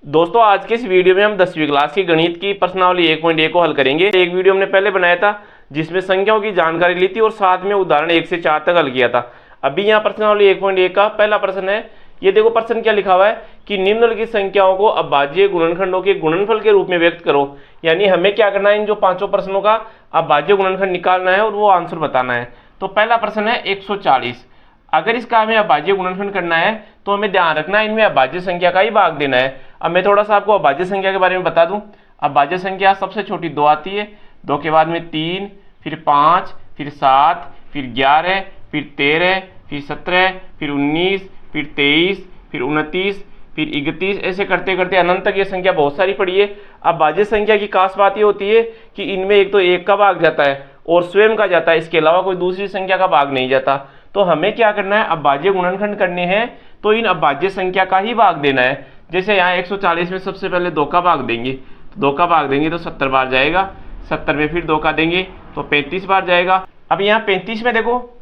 दोस्तों आज के इस वीडियो में हम 10वीं क्लास की गणित की प्रश्नावली 1.1 को हल करेंगे। एक वीडियो हमने पहले बनाया था जिसमें संख्याओं की जानकारी ली थी और साथ में उदाहरण 1 से 4 तक हल किया था। अभी यहाँ प्रश्नावली 1.1 का पहला प्रश्न है। ये देखो प्रश्न क्या लिखा हुआ है कि निम्नलिखित संख्याओं को अभाज्य गुणनखंडों के गुणनफल के रूप में व्यक्त करो। यानी हमें क्या करना है, इन जो पांचों प्रश्नों का अभाज्य गुणनखंड निकालना है और वो आंसर बताना है। तो पहला प्रश्न है 140। अगर इसका हमें अभाज्य गुणनखंड करना है तो हमें ध्यान रखना है इनमें अभाज्य संख्या का ही भाग देना है। अब मैं थोड़ा सा आपको अभाज्य संख्या के बारे में बता दूं। अभाज्य संख्या सबसे छोटी 2 आती है, 2 के बाद में 3, फिर 5, फिर 7, फिर 11, फिर 13, फिर 17, फिर 19, फिर 23, फिर 29, फिर 31, ऐसे करते करते अनंत तक ये संख्या बहुत सारी पड़ी है। अभाज्य संख्या की खास बात ये होती है कि इनमें एक तो 1 का भाग जाता है और स्वयं का जाता है, इसके अलावा कोई दूसरी संख्या का भाग नहीं जाता। तो हमें क्या करना है, अभाज्य गुणनखंड करने हैं तो इन अभाज्य संख्या का ही भाग देना है। जैसे यहाँ 140 में सबसे पहले 2 का भाग देंगे, तो 2 का भाग देंगे तो 70 बार जाएगा, 70 में फिर 2 का देंगे तो 35 बार जाएगा। अब यहाँ 35 में देखो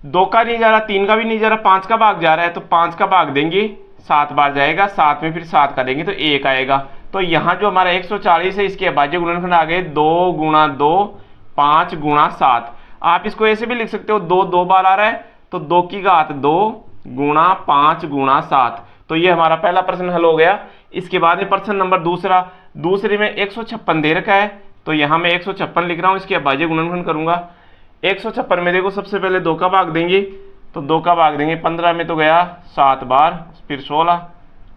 2 का नहीं जा रहा, 3 का भी नहीं जा रहा, 5 का भाग जा रहा है, तो 5 का भाग देंगे 7 बार जाएगा, 7 में फिर 7 का देंगे तो 1 आएगा। तो यहाँ जो हमारा 140 है इसके अभाज्य गुणनखंड आ गए 2 गुणा 2, 5 गुणा 7। आप इसको ऐसे भी लिख सकते हो, 2 2 बार आ रहा है तो 2 की घात 2 गुणा 5 गुणा 7। तो ये हमारा पहला प्रश्न हल हो गया। इसके बाद में प्रश्न नंबर दूसरे में 156 दे रखा है, तो यहाँ मैं 156 लिख रहा हूँ, इसके अभाज्य गुणनखंड करूंगा। 156 में देखो सबसे पहले 2 का भाग देंगे, तो 2 का भाग देंगे 15 में तो गया 7 बार, फिर 16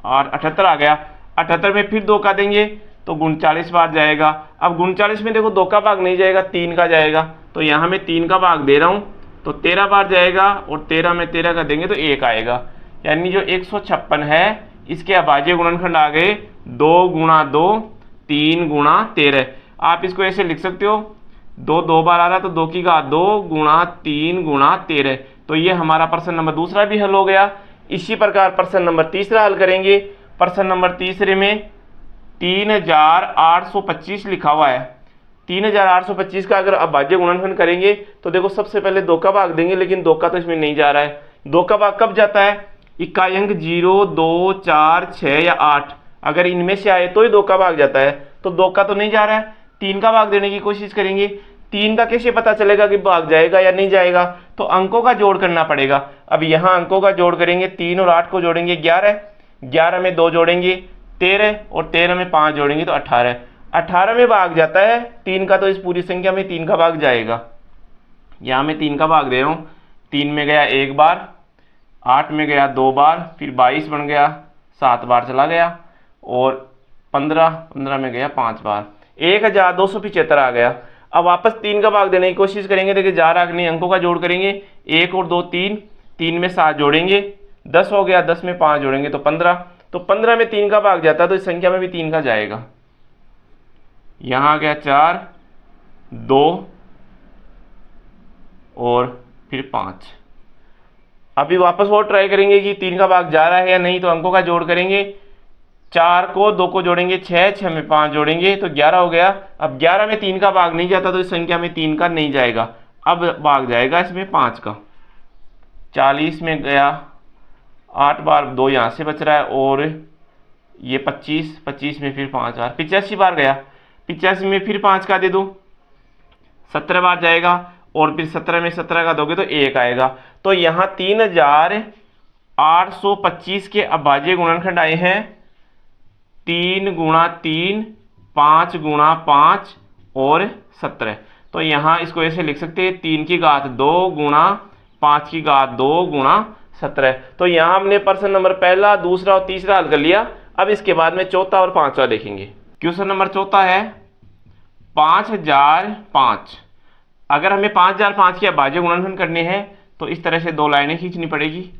और 78 आ गया। 78 में फिर 2 का देंगे तो 39 बार जाएगा। अब 39 में देखो 2 का भाग नहीं जाएगा, 3 का जाएगा, तो यहाँ मैं 3 का भाग दे रहा हूँ तो 13 बार जाएगा और 13 में 13 का देंगे तो 1 आएगा। यानी जो 156 है इसके अभाज्य गुणनखंड आ गए 2 गुणा 2, 3 गुणा 13। आप इसको ऐसे लिख सकते हो, 2 2 बार आ रहा तो 2 की घात 2 गुणा 3 गुणा 13। तो ये हमारा प्रश्न नंबर दूसरा भी हल हो गया। इसी प्रकार प्रश्न नंबर तीसरा हल करेंगे। प्रश्न नंबर तीसरे में 3825 लिखा हुआ है। 3825 का अगर अभाज्य गुणनखंड करेंगे तो देखो सबसे पहले 2 का भाग देंगे, लेकिन 2 का तो इसमें नहीं जा रहा है। 2 का भाग कब जाता है, इकाई अंक 0, 2, 4, 6 या 8, अगर इनमें से आए तो ही 2 का भाग जाता है। तो 2 का तो नहीं जा रहा है, 3 का भाग देने की कोशिश करेंगे। 3 का कैसे पता चलेगा कि भाग जाएगा या नहीं जाएगा, तो अंकों का जोड़ करना पड़ेगा। अब यहाँ अंकों का जोड़ करेंगे, 3 और 8 को जोड़ेंगे 11, 11 में 2 जोड़ेंगे 13 और 13 में 5 जोड़ेंगे तो 18, 18 में भाग जाता है 3 का, तो इस पूरी संख्या में 3 का भाग जाएगा। यहाँ मैं 3 का भाग दे रहा हूँ, 3 में गया 1 बार, 8 में गया 2 बार, फिर 22 बन गया 7 बार चला गया, और 15 में गया 5 बार, 1275 आ गया। अब वापस 3 का भाग देने की कोशिश करेंगे, देखिए जा रहा कि नहीं, अंकों का जोड़ करेंगे, 1 और 2 3, 3 में 7 जोड़ेंगे 10 हो गया, 10 में 5 जोड़ेंगे तो 15, तो 15 में 3 का भाग जाता है तो इस संख्या में भी 3 का जाएगा। यहाँ आ गया 4, 2 और फिर 5। अभी वापस और ट्राई करेंगे कि 3 का भाग जा रहा है या नहीं, तो अंकों का जोड़ करेंगे, 4 को 2 को जोड़ेंगे 6, 6 में 5 जोड़ेंगे तो 11 हो गया। अब 11 में 3 का भाग नहीं जाता तो इस संख्या में 3 का नहीं जाएगा। अब भाग जाएगा इसमें 5 का। 40 में गया 8 बार, 2 यहाँ से बच रहा है, और ये 25 में फिर 5 बार, 85 बार गया। 85 में फिर 5 का दे दो, 17 बार जाएगा, और फिर 17 में 17 का दोगे तो 1 आएगा। तो यहाँ 3825 के अभाज्य गुणनखंड आए हैं 3 गुणा 3, 5 गुणा 5 और 17। तो यहाँ इसको ऐसे लिख सकते हैं, 3 की घात 2 गुणा 5 की घात 2 गुणा 17। तो यहाँ हमने प्रश्न नंबर पहला, दूसरा और तीसरा हल कर लिया। अब इसके बाद में चौथा और पांचवा देखेंगे। क्वेश्चन नंबर चौथा है 5005। अगर हमें 5005 के अभाज्य गुणनखंड करने हैं तो इस तरह से 2 लाइनें खींचनी पड़ेगी।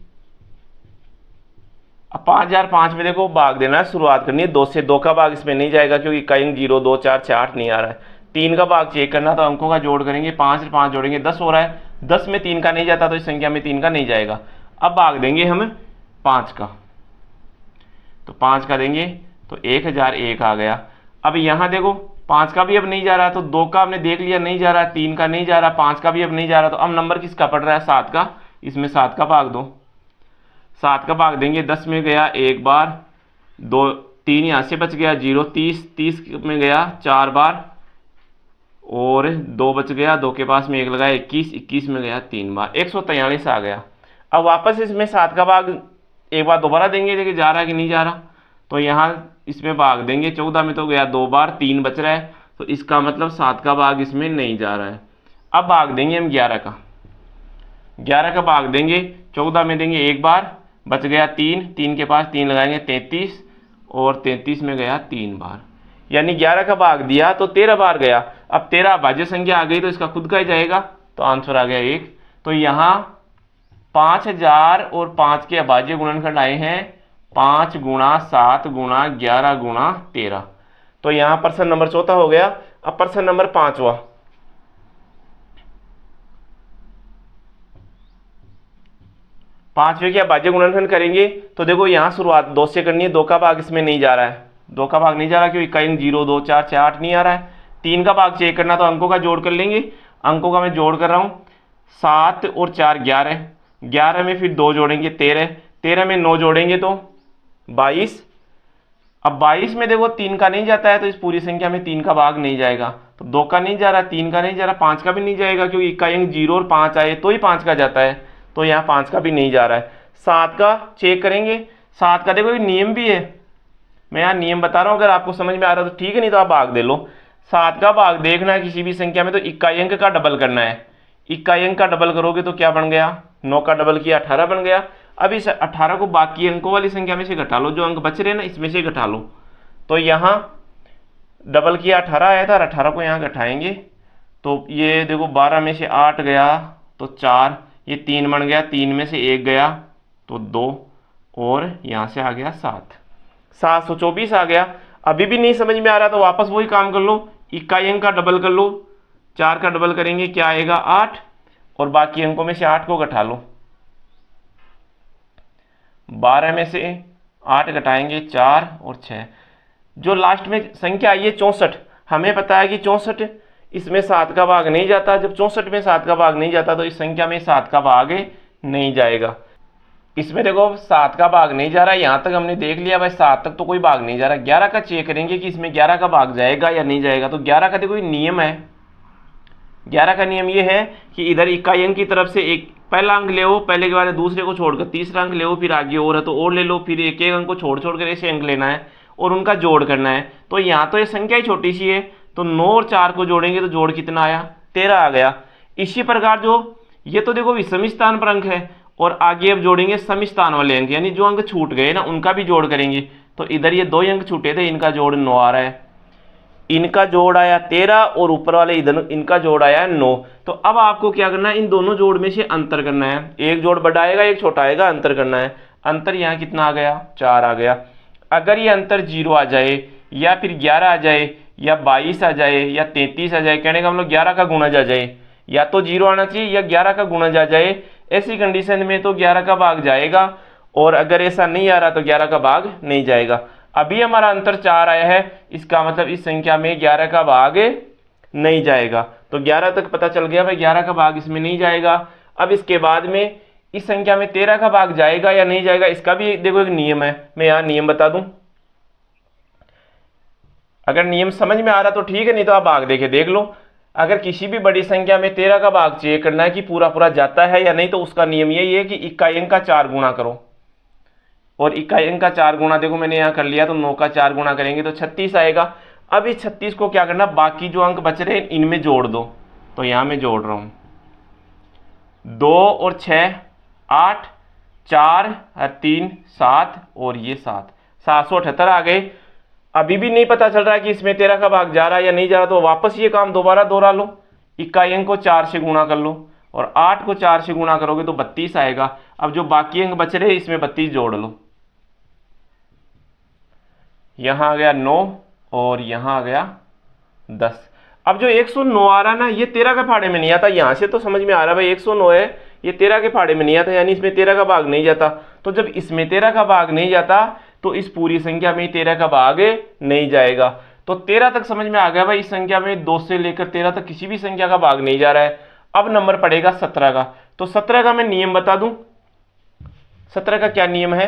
अब 5005 में देखो भाग देना है, शुरुआत करनी है 2 से। 2 का भाग इसमें नहीं जाएगा क्योंकि इकाई अंक 0, 2, 4, 6, 8 नहीं आ रहा है। 3 का भाग चेक करना, तो अंकों का जोड़ करेंगे, 5 से 5 जोड़ेंगे 10 हो रहा है, 10 में 3 का नहीं जाता तो इस संख्या में 3 का नहीं जाएगा। अब भाग देंगे हम 5 का, तो 5 का देंगे तो 1001 आ गया। अब यहाँ देखो 5 का भी अब नहीं जा रहा, तो 2 का हमने देख लिया नहीं जा रहा, 3 का नहीं जा रहा, 5 का भी अब नहीं जा रहा, तो अब नंबर किसका पड़ रहा है, 7 का। इसमें 7 का भाग दो, 7 का भाग देंगे, 10 में गया 1 बार, 2 3 यहाँ से बच गया 0, 30 में गया 4 बार और 2 बच गया, 2 के पास में 1 लगाया 21 में गया 3 बार, 143 आ गया। अब वापस इसमें 7 का भाग एक बार दोबारा देंगे, देखिए जा रहा है कि नहीं जा रहा, तो यहाँ इसमें भाग देंगे। 14 में तो गया 2 बार, 3 बच रहा है, तो इसका मतलब 7 का भाग इसमें नहीं जा रहा है। अब भाग देंगे हम 11 का भाग देंगे। 14 में देंगे 1 बार, बच गया 3 के पास 3 लगाएंगे 33 और 33 में गया 3 बार, यानी 11 का भाग दिया तो 13 बार गया। अब 13 अभाज्य संख्या आ गई तो इसका खुद का ही जाएगा, तो आंसर आ गया 1। तो यहाँ 5000 और 5 के अभाज्य गुणनखंड आए हैं 5 गुणा 7 गुणा 11 गुणा 13। तो यहाँ प्रश्न नंबर 4 हो गया। अब प्रश्न नंबर 5वां, पांचवें के अभाज्य गुणनखंड करेंगे तो देखो यहाँ शुरुआत 2 से करनी है, 2 का भाग इसमें नहीं जा रहा है, 2 का भाग नहीं जा रहा क्योंकि इक्का अंक 0 2 4 6 8 नहीं आ रहा है। 3 का भाग चेक करना तो अंकों का जोड़ कर लेंगे, अंकों का मैं जोड़ कर रहा हूँ। 7 और 4 11, 11 में फिर 2 जोड़ेंगे 13, 13 में 9 जोड़ेंगे तो 22। अब 22 में देखो 3 का नहीं जाता है तो इस पूरी संख्या में 3 का भाग नहीं जाएगा, तो 2 का नहीं जा रहा, 3 का नहीं जा रहा, 5 का भी नहीं जाएगा क्योंकि इक्का अंक 0 और 5 आए तो ही 5 का जाता है, तो यहाँ 5 का भी नहीं जा रहा है। 7 का चेक करेंगे, 7 का देखो नियम भी है, मैं यहाँ नियम बता रहा हूँ, अगर आपको समझ में आ रहा है तो ठीक है, नहीं तो आप भाग दे लो। 7 का भाग देखना है किसी भी संख्या में तो इकाई अंक का डबल करना है। इकाई अंक का डबल करोगे तो क्या बन गया, 9 का डबल किया 18 बन गया। अब इस 18 को बाकी अंकों वाली संख्या में से घटा लो, जो अंक बच रहे हैं ना इसमें से घटा लो। तो यहाँ डबल किया 18 आया था और 18 को यहाँ घटाएंगे तो ये देखो 12 में से 8 गया तो 4, ये 3 बन गया, 3 में से 1 गया तो 2 और यहाँ से आ गया 7, 724 आ गया। अभी भी नहीं समझ में आ रहा तो वापस वही काम कर लो, इकाई अंक का डबल कर लो, 4 का डबल करेंगे क्या आएगा 8 और बाकी अंकों में से 8 को घटा लो। 12 में से 8 घटाएंगे 4 और 6, जो लास्ट में संख्या आई है 64, हमें पता है कि 64 इसमें 7 का भाग नहीं जाता। जब 64 में 7 का भाग नहीं जाता तो इस संख्या में 7 का भाग नहीं जाएगा। इसमें देखो 7 का भाग नहीं जा रहा, यहाँ तक हमने देख लिया भाई 7 तक तो कोई भाग नहीं जा रहा। 11 का चेक करेंगे कि इसमें 11 का भाग जाएगा या नहीं जाएगा। तो 11 का देखो नियम है, 11 का नियम ये है कि इधर इकाई अंक की तरफ से एक पहला अंक ले, पहले के बाद दूसरे को छोड़कर तीसरा अंक ले, फिर आगे और है तो और ले लो, फिर एक एक अंक को छोड़ छोड़ कर ऐसे अंक लेना है और उनका जोड़ करना है। तो यहाँ तो ये संख्या ही छोटी सी है, तो 9 और 4 को जोड़ेंगे तो जोड़ कितना आया 13 आ गया। इसी प्रकार जो ये तो देखो विषम स्थान पर अंक है और आगे अब जोड़ेंगे सम स्थान वाले अंक, यानी जो अंक छूट गए ना उनका भी जोड़ करेंगे। तो इधर ये 2 अंक छूटे थे, इनका जोड़ 9 आ रहा है, इनका जोड़ आया 13 और ऊपर वाले इधर इनका जोड़ आया 9। तो अब आपको क्या करना है, इन दोनों जोड़ में से अंतर करना है, एक जोड़ बड़ा आएगा एक छोटा आएगा, अंतर करना है। अंतर यहाँ कितना आ गया 4 आ गया। अगर ये अंतर 0 आ जाए या फिर 11 आ जाए या 22 आ जाए या 33 आ जाए, कहने का हम लोग 11 का गुणज आ जाए, या तो 0 आना चाहिए या 11 का गुणज आ जाए, ऐसी कंडीशन में तो 11 का भाग जाएगा और अगर ऐसा नहीं आ रहा तो 11 का भाग नहीं जाएगा। अभी हमारा अंतर 4 आया है, इसका मतलब इस संख्या में 11 का भाग नहीं जाएगा। तो 11 तक पता चल गया भाई 11 का भाग इसमें नहीं जाएगा। अब इसके बाद में इस संख्या में 13 का भाग जाएगा या नहीं जाएगा, इसका भी देखो एक नियम है, मैं यहाँ नियम बता दूं। अगर नियम समझ में आ रहा तो ठीक है, नहीं तो आप भाग देख लो। अगर किसी भी बड़ी संख्या में 13 का भाग चेक करना है कि पूरा पूरा जाता है या नहीं, तो उसका नियम यही है कि इकाई अंक का 4 गुणा करो, और इकाई अंक का 4 गुणा देखो मैंने यहाँ कर लिया, तो 9 का 4 गुणा करेंगे तो 36 आएगा। अब इस 36 को क्या करना, बाकी जो अंक बच रहे हैं इनमें जोड़ दो। तो यहाँ मैं जोड़ रहा हूँ 2 और 6 8, 4 और 3 7 और ये 7, 778 आ गए। अभी भी नहीं पता चल रहा है कि इसमें 13 का भाग जा रहा है या नहीं जा रहा, तो वापस ये काम दोबारा दोहरा लो, इकाई अंक को 4 से गुणा कर लो और 8 को 4 से गुणा करोगे तो 32 आएगा। अब जो बाकी अंक बच रहे इसमें 32 जोड़ लो, यहां आ गया 9 और यहां आ गया 10। अब जो 109 आ रहा ना, ये 13 के फाड़े में नहीं आता, यहां से तो समझ में आ रहा है भाई 109 है, ये 13 के फाड़े में नहीं आता, यानी इसमें 13 का भाग नहीं जाता। तो जब इसमें 13 का भाग नहीं जाता तो इस पूरी संख्या में 13 का भाग नहीं जाएगा। तो 13 तक समझ में आ गया भाई, इस संख्या में 2 से लेकर 13 तक किसी भी संख्या का भाग नहीं जा रहा है। अब नंबर पड़ेगा 17 का। तो 17 का मैं नियम बता दूं, 17 का क्या नियम है,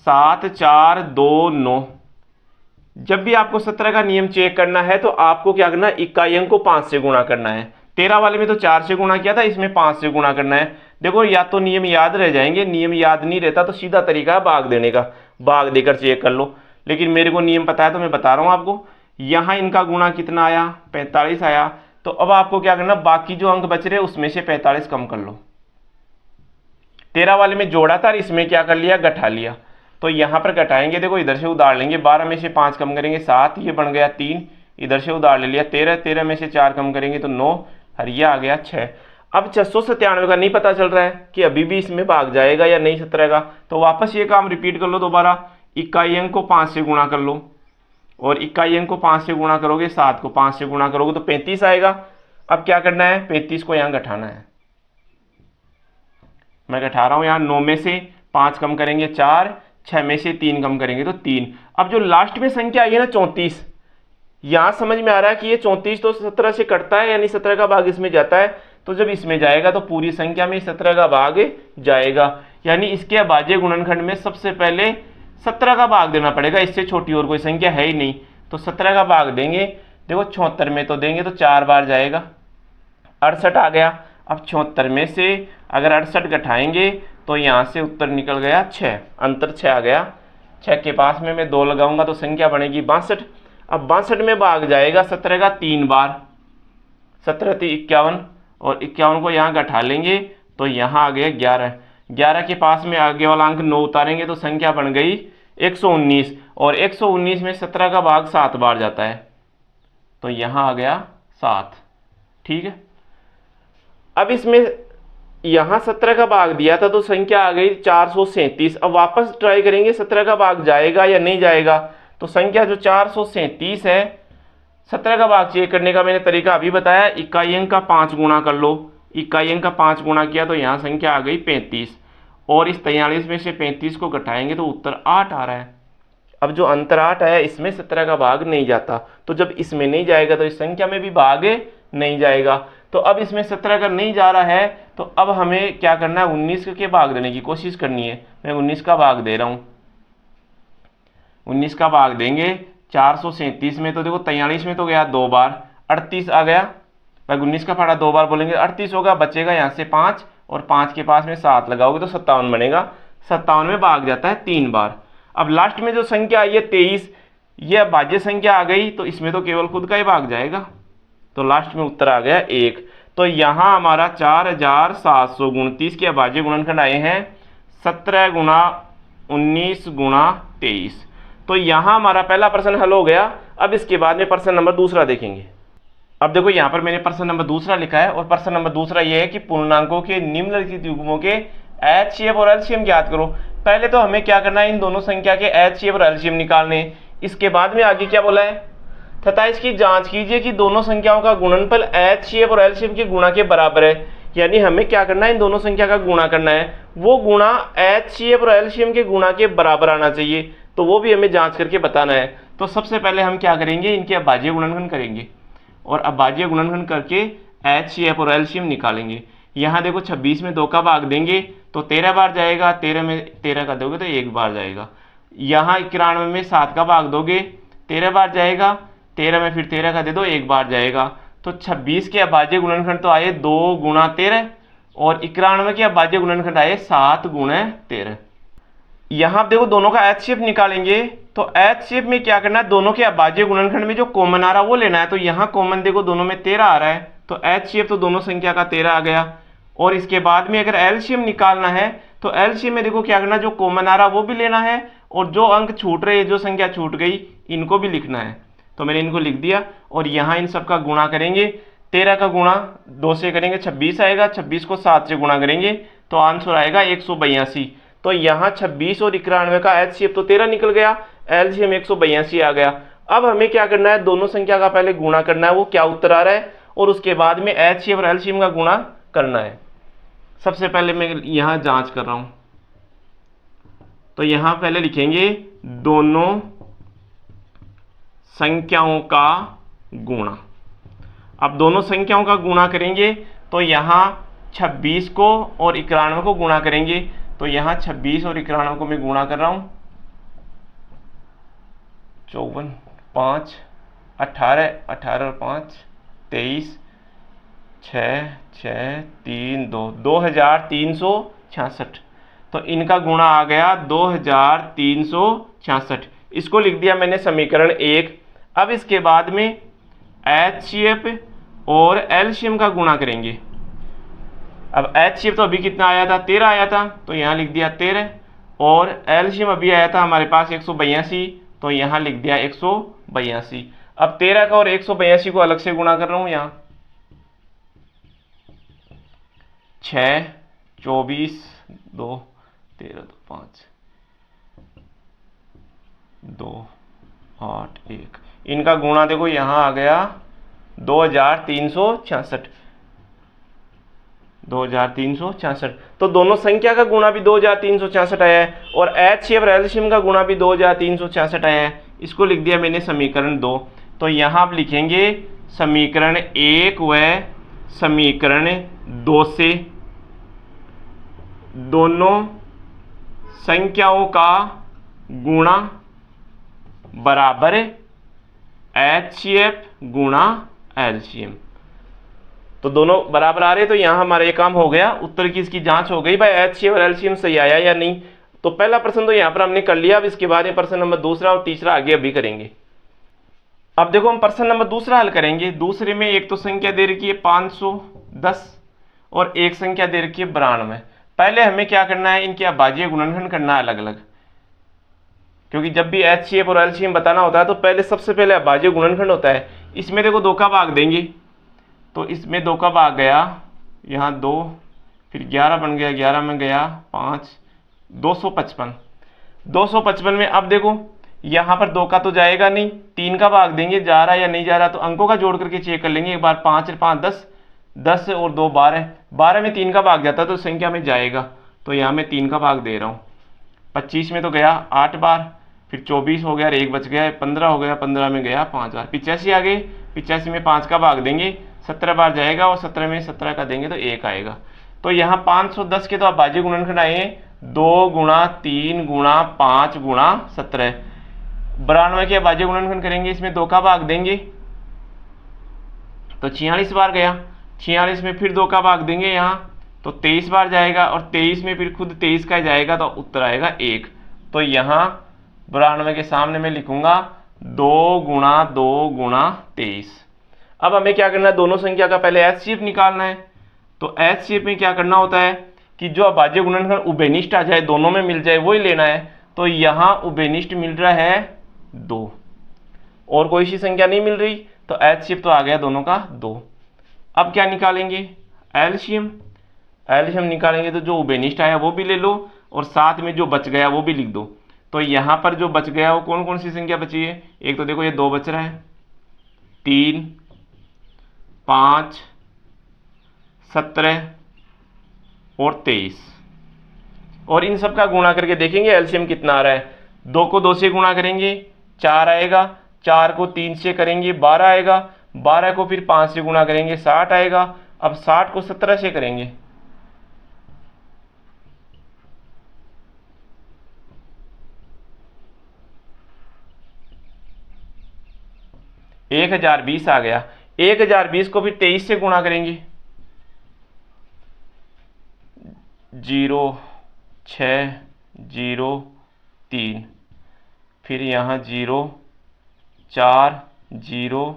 7 4 2 9। जब भी आपको 17 का नियम चेक करना है तो आपको क्या करना है, इकाई अंक को 5 से गुणा करना है। 13 वाले में तो 4 से गुणा किया था, इसमें 5 से गुणा करना है। देखो या तो नियम याद रह जाएंगे, नियम याद नहीं रहता तो सीधा तरीका है भाग देने का, भाग देकर चेक कर लो। लेकिन मेरे को नियम पता है तो मैं बता रहा हूं आपको। यहां इनका गुणा कितना आया, 45 आया। तो अब आपको क्या करना, बाकी जो अंक बच रहे उसमें से 45 कम कर लो। 13 वाले में जोड़ा था, इसमें क्या कर लिया, घटा लिया। तो यहां पर घटाएंगे, देखो इधर से उधार लेंगे, 12 में से 5 कम करेंगे 7, ये बन गया 3, इधर से उधार ले लिया 13, 13 में से 4 कम करेंगे तो 9, हरिया आ गया 6। अब 697 का नहीं पता चल रहा है कि अभी भी इसमें भाग जाएगा या नहीं 17 का, तो वापस ये काम रिपीट कर लो दोबारा। इकाई अंक को 5 से गुणा कर लो, और इकाई अंक को 5 से गुणा करोगे, 7 को 5 से गुणा करोगे तो 35 आएगा। अब क्या करना है, 35 को यहाँ घटाना है। मैं घटा रहा हूं, यहाँ 9 में से 5 कम करेंगे 4, 6 में से 3 कम करेंगे तो 3। अब जो लास्ट में संख्या आई है ना 34, यहां समझ में आ रहा है कि ये 34 तो 17 से कटता है, यानी 17 का भाग इसमें जाता है। तो जब इसमें जाएगा तो पूरी संख्या में 17 का भाग जाएगा, यानी इसके अभाज्य गुणनखंड में सबसे पहले 17 का भाग देना पड़ेगा, इससे छोटी और कोई संख्या है ही नहीं। तो 17 का भाग देंगे, देखो 76 में तो देंगे तो 4 बार जाएगा, 68 आ गया। अब 76 में से अगर 68 घटाएंगे तो यहाँ से उत्तर निकल गया 6, अंतर 6 आ गया। 6 के पास में मैं 2 लगाऊंगा तो संख्या बनेगी 62। अब 62 में भाग जाएगा 17 का 3 बार, 17 × 51, और 51 को यहाँ घटा लेंगे तो यहाँ आ गया 11। 11 के पास में आगे वाला अंक 9 उतारेंगे तो संख्या बन गई 119, और 119 में 17 का भाग 7 बार जाता है तो यहाँ आ गया 7। ठीक है, अब इसमें यहाँ 17 का भाग दिया था तो संख्या आ गई 437। अब वापस ट्राई करेंगे 17 का भाग जाएगा या नहीं जाएगा। तो संख्या जो 437 है, 17 का भाग चेक करने का मैंने तरीका अभी बताया, इकाई अंक का 5 गुणा कर लो। इकाई अंक का 5 गुणा किया तो यहाँ संख्या आ गई 35, और इस 43 में से 35 को घटाएंगे तो उत्तर 8 आ रहा है। अब जो अंतर 8 आया, इसमें 17 का भाग नहीं जाता, तो जब इसमें नहीं जाएगा तो इस संख्या में भी भाग नहीं जाएगा। तो अब इसमें 17 का नहीं जा रहा है, तो अब हमें क्या करना है, 19 के भाग देने की कोशिश करनी है। मैं 19 का भाग दे रहा हूँ, 19 का भाग देंगे 437 में, तो देखो 43 में तो गया 2 बार, 38 आ गया। भाई 19 का फाड़ा 2 बार बोलेंगे 38 होगा, बचेगा यहाँ से 5, और 5 के पास में 7 लगाओगे तो 57 बनेगा। 57 में भाग जाता है 3 बार। अब लास्ट में जो संख्या आई है 23, ये भाज्य संख्या आ गई, तो इसमें तो केवल खुद का ही भाग जाएगा, तो लास्ट में उत्तर आ गया 1। तो यहाँ हमारा 4729 के अभाज्य गुणनखंड आए हैं 17 × 19 × 23। तो यहाँ हमारा पहला प्रश्न हल हो गया। अब इसके बाद में प्रश्न नंबर दूसरा देखेंगे। अब देखो यहाँ पर मैंने प्रश्न नंबर दूसरा लिखा है, और प्रश्न नंबर दूसरा ये है कि पूर्णांकों के निम्नलिखित युग्मों के HCF और LCM ज्ञात करो। पहले तो हमें क्या करना है, इन दोनों संख्या के HCF और LCM निकालने। इसके बाद में आगे क्या बोला है, तथा इसकी जांच कीजिए कि दोनों संख्याओं का गुणनफल HCF और LCM के गुणा के बराबर है। यानी हमें क्या करना है, इन दोनों संख्या का गुणा करना है, वो गुणा HCF और LCM के गुणा के बराबर आना चाहिए, तो वो भी हमें जांच करके बताना है। तो सबसे पहले हम क्या करेंगे, इनके अभाज्य गुणनखंड करेंगे, और अभाज्य गुणनखंड करके HCF और LCM निकालेंगे। यहाँ देखो 26 में 2 का भाग देंगे तो 13 बार जाएगा, 13 में 13 का दोगे तो 1 बार जाएगा। यहाँ 91 में 7 का भाग दोगे 13 बार जाएगा, 13 में फिर 13 का दे दो 1 बार जाएगा। तो 26 के अभाज्य गुणनखंड तो आए 2 × 13, और 91 के अभाज्य गुणनखंड आए 7 × 13। यहाँ देखो दोनों का HCF निकालेंगे, तो HCF में क्या करना है, दोनों के अभाज्य गुणनखंड में जो कॉमन आ रहा है वो लेना है। तो यहाँ कॉमन देखो दोनों में 13 आ रहा है, तो HCF तो दोनों संख्या का 13 आ गया। और इसके बाद में अगर LCM निकालना है तो LCM में देखो क्या करना, जो कॉमन आ रहा वो भी लेना है, और जो अंक छूट रहे, जो संख्या छूट गई, इनको भी लिखना है। तो मैंने इनको लिख दिया, और यहाँ इन सब का गुणा करेंगे। 13 का गुणा 2 से करेंगे 26 आएगा, 26 को 7 से गुणा करेंगे तो आंसर आएगा 182। तो यहाँ 26 और 91 का HCF तो 13 निकल गया, LCM 182 आ गया। अब हमें क्या करना है, दोनों संख्या का पहले गुणा करना है, वो क्या उत्तर आ रहा है, और उसके बाद में HCF और LCM का गुणा करना है। सबसे पहले मैं यहाँ जांच कर रहा हूँ, तो यहाँ पहले लिखेंगे दोनों संख्याओं का गुणा। अब दोनों संख्याओं का गुणा करेंगे तो यहाँ 26 को और 91 को गुणा करेंगे, तो यहाँ 26 और 91 को मैं गुणा कर रहा हूँ, 54, 5, 18, 18 और 5 23, 6, 6, 3, 2, 2366। तो इनका गुणा आ गया 2366। इसको लिख दिया मैंने समीकरण 1। अब इसके बाद में HCF और एलसीएम का गुणा करेंगे। अब HCF तो अभी कितना आया था, 13 आया था, तो यहाँ लिख दिया 13, और एलसीएम अभी आया था हमारे पास 182, तो यहाँ लिख दिया 182। अब 13 का और 182 को अलग से गुणा कर रहा हूँ। यहाँ 6, 24, 2, 13, 2, 5, 2, 8, 1, इनका गुणा देखो यहाँ आ गया 2366। 2366। तो दोनों संख्या का गुणा भी 2366 आया है, और HCF और एलसीएम का गुणा भी 2366 आया है। इसको लिख दिया मैंने समीकरण 2। तो यहाँ आप लिखेंगे समीकरण 1 व समीकरण 2 से दोनों संख्याओं का गुणा बराबर HCF गुणा एलसीएम। तो दोनों बराबर आ रहे, तो यहां हमारा ये काम हो गया। उत्तर की इसकी जांच हो गई भाई, HCF और एलसीएम सही आया या नहीं। तो पहला प्रश्न तो यहां पर हमने कर लिया। अब इसके बाद में प्रश्न नंबर दूसरा और तीसरा आगे अभी करेंगे। अब देखो हम प्रश्न नंबर दूसरा हल करेंगे। दूसरे में एक तो संख्या दे रखी है 510 और एक संख्या दे रखी है 92। पहले हमें क्या करना है, इनके अभाज्य गुणनखंड करना है अलग अलग, क्योंकि जब भी HCF और एलसीएम बताना होता है तो पहले सबसे पहले अभाज्य गुणनखंड होता है। इसमें देखो 2 का भाग देंगे, तो इसमें 2 का भाग गया, यहाँ 2, फिर 11 बन गया, 11 में गया 5, 255। 255 में अब देखो यहाँ पर 2 का तो जाएगा नहीं, 3 का भाग देंगे, जा रहा है या नहीं जा रहा, तो अंकों का जोड़ करके चेक कर लेंगे एक बार। 5 5 10, 10 और 2 12, 12 में 3 का भाग जाता है तो संख्या में जाएगा, तो यहाँ मैं 3 का भाग दे रहा हूँ। 25 में तो गया 8 बार, फिर 24 हो गया और 1 बच गया, 15 हो गया, 15 में गया 5 बार। 85 आ गई, 85 में 5 का भाग देंगे, 17 बार जाएगा, और 17 में 17 का देंगे तो 1 आएगा। तो यहाँ 510 के तो अभाज्य गुणनखंड आए हैं 2 गुणा 3 गुणा 5 गुणा 17। 92 के अभाज्य गुणनखंड करेंगे, इसमें 2 का भाग देंगे तो 46 बार गया, 46 में फिर 2 का भाग देंगे यहाँ, तो 23 बार जाएगा, और 23 में फिर खुद 23 का जाएगा, तो उत्तर आएगा 1। तो यहाँ 92 के सामने मैं लिखूंगा 2 गुणा 2 गुणा 23। अब हमें क्या करना है, दोनों संख्या का पहले HCF निकालना है। तो HCF में क्या करना होता है कि जो अभाज्य गुणनखंड उभयनिष्ठ आ जाए, दोनों में मिल जाए, वही लेना है। तो यहाँ उभयनिष्ठ मिल रहा है 2, और कोई सी संख्या नहीं मिल रही, तो HCF तो आ गया दोनों का 2। अब क्या निकालेंगे, एलसीएम। एलसीएम निकालेंगे तो जो उभयनिष्ठ आया वो भी ले लो, और साथ में जो बच गया वो भी लिख दो। तो यहाँ पर जो बच गया वो कौन कौन सी संख्या बची है, एक तो देखो ये 2 बच रहा है, 3, 5, 17 और 23, और इन सब का गुणा करके देखेंगे एलसीएम कितना आ रहा है। 2 को 2 से गुणा करेंगे 4 आएगा, 4 को 3 से करेंगे 12 आएगा, 12 को फिर 5 से गुणा करेंगे 60 आएगा। अब 60 को 17 से करेंगे, एक 1020 आ गया। 1020 को फिर 23 से गुणा करेंगे, 0 6 0 3, फिर यहाँ 0 4 0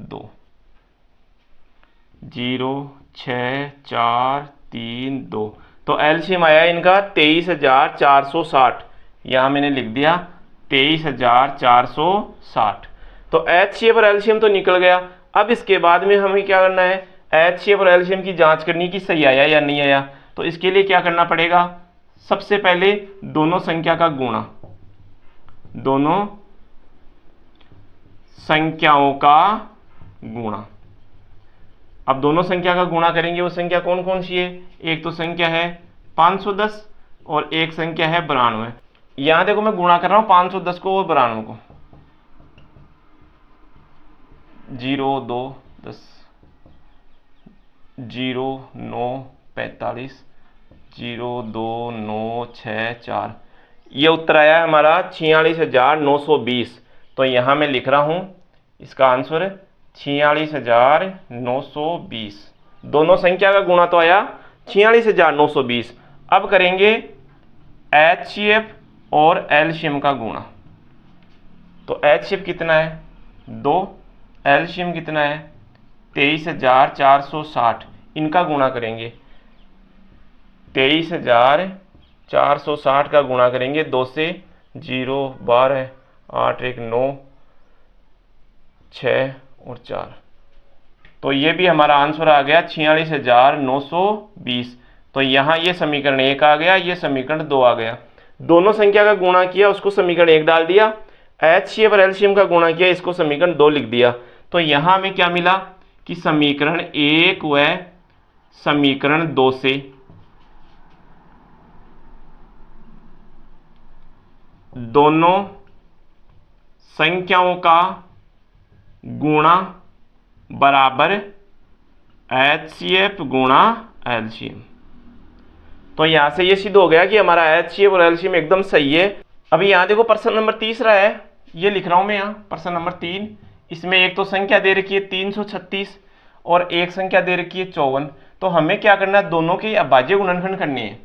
2, 0 6 4 3 2। तो एलसीएम आया इनका 23,460। यहाँ मैंने लिख दिया 23,460। तो HCF और एलसीएम तो निकल गया। अब इसके बाद में हमें क्या करना है, HCF और एलसीएम की जांच करनी कि सही आया या नहीं आया। तो इसके लिए क्या करना पड़ेगा, सबसे पहले दोनों संख्या का गुणा, दोनों संख्याओं का गुणा। अब दोनों संख्या का गुणा करेंगे, वो संख्या कौन कौन सी है, एक तो संख्या है 510 और एक संख्या है 92। यहां देखो मैं गुणा कर रहा हूं 510 को और 92 को, 0 2 10, 0 9 45, 0 2 9 6 4। ये उत्तर आया है हमारा 46,920। तो तो यहाँ मैं लिख रहा हूँ इसका आंसर 46,920। दोनों संख्या का गुणा तो आया 46,920। अब करेंगे HCF और एलसीएम का गुणा। तो HCF कितना है 2, एलसीएम कितना है 23,460। इनका गुणा करेंगे 23,460 का गुणा करेंगे 2 से, 0 12 8 1 9 6 और 4। तो ये भी हमारा आंसर आ गया 46,920। तो यहाँ ये समीकरण 1 आ गया, ये समीकरण 2 आ गया। दोनों संख्या का गुणा किया, उसको समीकरण 1 डाल दिया। HCF और एलसीएम का गुणा किया, इसको समीकरण 2 लिख दिया। तो यहाँ हमें क्या मिला कि समीकरण 1 व समीकरण 2 से दोनों संख्याओं का गुणा बराबर HCF गुणा एलसीएम। तो यहां से ये सिद्ध हो गया कि हमारा HCF और एलसीएम एकदम सही है। अभी यहां देखो प्रश्न नंबर 3 है, ये लिख रहा हूं मैं यहाँ प्रश्न नंबर 3। इसमें एक तो संख्या दे रखी है 336 और एक संख्या दे रखी है 54। तो हमें क्या करना है, दोनों के अभाज्य गुणनखंड करनी है।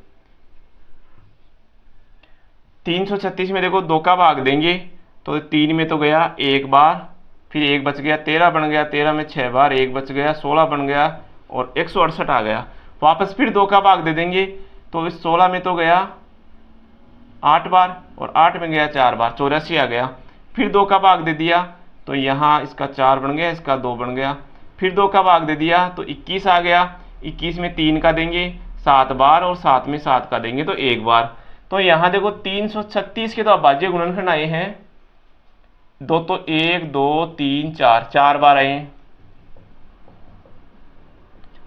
336 में देखो 2 का भाग देंगे तो 3 में तो गया 1 बार, फिर 1 बच गया, 13 बन गया, 13 में 6 बार 1 बच गया, 16 बन गया और 168 आ गया। वापस फिर 2 का भाग दे देंगे तो इस 16 में तो गया 8 बार और 8 में गया 4 बार, 84 आ गया। फिर 2 का भाग दे दिया तो यहाँ इसका 4 बन गया, इसका 2 बन गया। फिर 2 का भाग दे दिया तो 21 आ गया। 21 में 3 का देंगे 7 बार और 7 में 7 का देंगे तो 1 बार। तो यहाँ देखो 336 के तो अभाज्य गुणनखंड आए हैं 2, तो 1 2 3 4 बार आए हैं।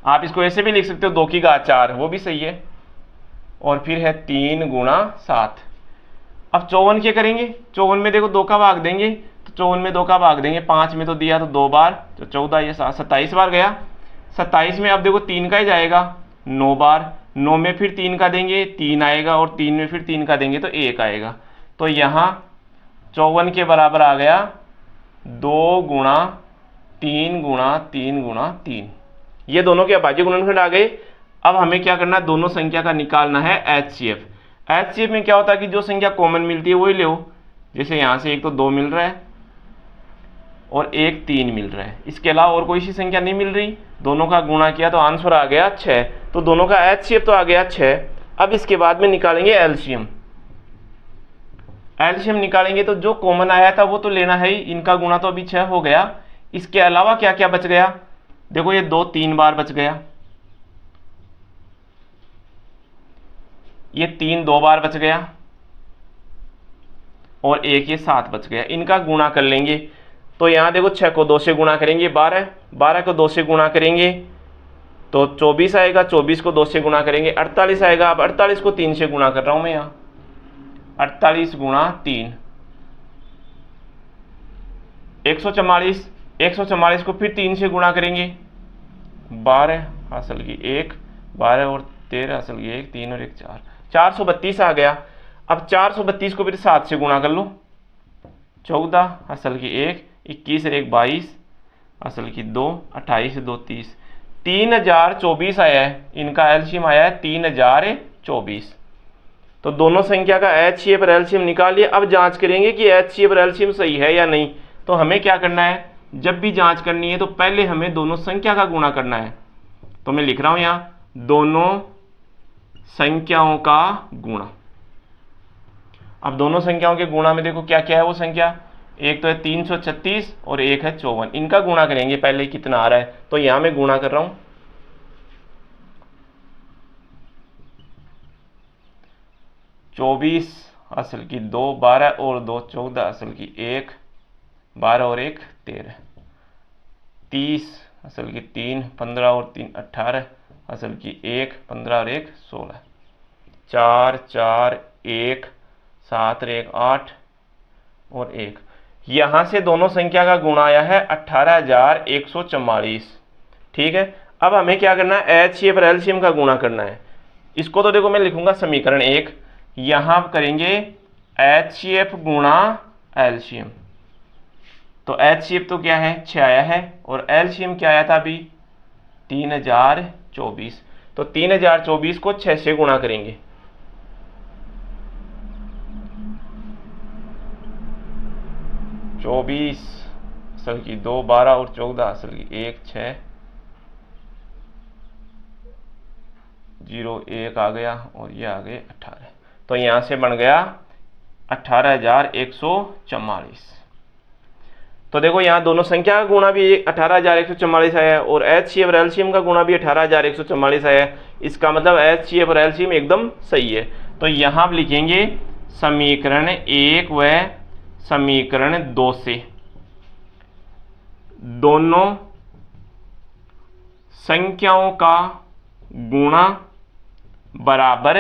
आप इसको ऐसे भी लिख सकते हो 2 की घात 4, वो भी सही है। और फिर है 3 गुणा 7। अब 54 क्या करेंगे, 54 में देखो 2 का भाग देंगे तो 54 में 2 का भाग देंगे, 5 में तो दिया तो 2 बार, तो 14 ये 7 27 बार गया। 27 में अब देखो 3 का ही जाएगा 9 बार, 9 में फिर 3 का देंगे 3 आएगा और 3 में फिर 3 का देंगे तो 1 आएगा। तो यहाँ 54 के बराबर आ गया 2 गुणा 3 गुणा 3 गुणा 3। ये दोनों के अभाज्य गुणनखंड आ गए। अब हमें क्या करना है, दोनों संख्या का निकालना है HCF। HCF में क्या होता है कि जो संख्या कॉमन मिलती है वही लो। जैसे यहाँ से एक तो 2 मिल रहा है और एक 3 मिल रहा है, इसके अलावा और कोई सी संख्या नहीं मिल रही। दोनों का गुणा किया तो आंसर आ गया 6। तो दोनों का HCF तो आ गया 6। अब इसके बाद में निकालेंगे एलसीएम। एलसीएम निकालेंगे तो जो कॉमन आया था वो तो लेना है ही, इनका गुणा तो अभी 6 हो गया। इसके अलावा क्या क्या बच गया, देखो ये 2 3 बार बच गया, ये 3 2 बार बच गया और एक ये 7 बच गया। इनका गुणा कर लेंगे तो यहाँ देखो 6 को 2 से गुणा करेंगे 12, 12 को 2 से गुणा करेंगे तो 24 आएगा, 24 को 2 से गुणा करेंगे 48 आएगा। अब 48 को 3 से गुणा कर रहा हूँ मैं यहाँ, 48 गुणा 3 144। 144 को फिर 3 से गुणा करेंगे 12 हासिल की 1, 12 और 13 हासिल की 1, 3 और 1 4, 432 आ गया। अब 432 को फिर 7 से गुणा कर लो, 14 हासिल की 1, 21 और 1 22 हासिल की 2, 28 से 2 30, 3024 आया है। इनका एलसीएम आया है 3024। तो दोनों संख्या का HCF और एलसीएम निकाल लिया। अब जांच करेंगे कि HCF और एलसीएम सही है या नहीं। तो हमें क्या करना है, जब भी जांच करनी है तो पहले हमें दोनों संख्या का गुणा करना है। तो मैं लिख रहा हूं यहां दोनों संख्याओं का गुणा। अब दोनों संख्याओं के गुणा में देखो क्या क्या है वो संख्या, एक तो है 336 और एक है 54। इनका गुणा करेंगे पहले कितना आ रहा है, तो यहां मैं गुणा कर रहा हूं 24 असल की 2, 12 और 2 14 असल की 1, 12 और 1 13, 30 असल की 3, 15 और 3 18 असल की 1, 15 और 1 16, 4 4 1 7 और 1 8 और 1। यहां से दोनों संख्या का गुणा आया है 18,144। ठीक है, अब हमें क्या करना है, HCF और एलसीएम का गुणा करना है। इसको तो देखो मैं लिखूंगा समीकरण 1, यहां करेंगे HCF गुणा एलसीएम। तो HCF तो क्या है 6 आया है, और LCM क्या आया था अभी 3024। तो 3024 को 6 से गुणा करेंगे, 24 असल की 2, 12 और 14 असल की 1, 6, 0, 1 आ गया और ये आ गए 18। तो यहां से बन गया 18,144। तो देखो यहाँ दोनों संख्या का गुणा भी 18,144 आया है, और HCF और LCM का गुणा भी 18,144 आया है। इसका मतलब HCF और LCM एकदम सही है। तो यहाँ आप लिखेंगे समीकरण 1 व समीकरण 2 से दोनों संख्याओं का गुणा बराबर